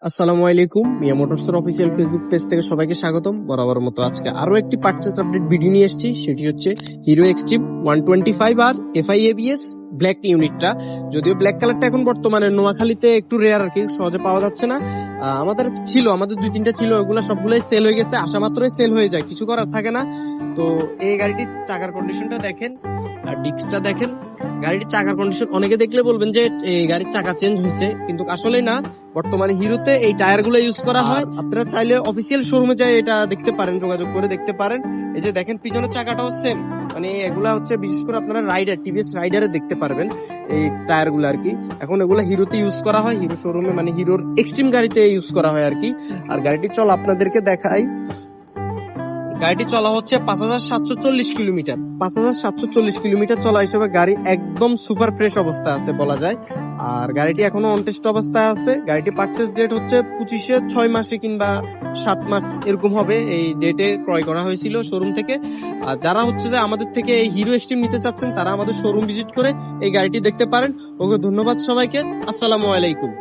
আসসালামু আলাইকুম, মিয়া মোটরসের official Facebook page থেকে সবাইকে স্বাগতম। বরাবর মতো আজকে আরো একটি পারচেজ আপডেট ভিডিও নিয়ে এসেছি। সেটি হচ্ছে হিরো এক্সট্রিম 125 আর এফআই এবিএস ব্ল্যাক ইউনিটটা। যদিও ব্ল্যাক কালারটা এখন বর্তমানে নোয়াখালীতে একটু রেয়ার আর কি, সহজে পাওয়া যাচ্ছে না। আমাদের দুই তিনটা ছিল, ওগুলো সবগুলোই সেল হয়ে গেছে। আসা মাত্রই সেল হয়ে যায়, কিছু করার থাকে না। তো এই গাড়িটির চাকার কন্ডিশনটা দেখেন আর ডিস্কটা দেখেন। গাড়িটির চাকার কন্ডিশন অনেকে দেখলে বলবেন যে এই গাড়ির চাকা চেঞ্জ হয়েছে, কিন্তু আসলে না। বর্তমানে হিরোতে এই টায়ার গুলো ইউজ করা হয়। আপনারা চাইলে অফিসিয়াল শোরুমে যাই এটা দেখতে পারেন, যোগাযোগ করে দেখতে পারেন। এই যে দেখেন পিছনের চাকাটাও সেম, মানে এগুলা হচ্ছে বিশেষ করে আপনারা রাইডার, টিভিএস রাইডারে দেখতে পারবেন এই টায়ার গুলো আর কি। এখন এগুলো হিরোতে ইউজ করা হয়, হিরো শোরুমে মানে হিরোর এক্সট্রিম গাড়িতে ইউজ করা হয় আর কি। আর গাড়িটি চল আপনাদেরকে দেখাই। গাড়িটি চলা হচ্ছে 5740 কিলোমিটার। 5740 কিলোমিটার চলা হিসেবে গাড়ি একদম সুপার ফ্রেশ অবস্থায় আছে বলা যায়। আর গাড়িটি এখনো অনটেস্ট অবস্থায় আছে। গাড়িটি পারচেজ ডেট হচ্ছে 25-এ 6 মাসে কিংবা 7 মাস এরকম হবে, এই ডেটে ক্রয় করা হয়েছিল শোরুম থেকে। আর যারা হচ্ছে যে আমাদের থেকে এই হিরো এক্সট্রিম নিতে চাচ্ছেন, তারা আমাদের শোরুম ভিজিট করে এই গাড়িটি দেখতে পারেন। ওকে ধন্যবাদ সবাইকে, আসসালামু আলাইকুম।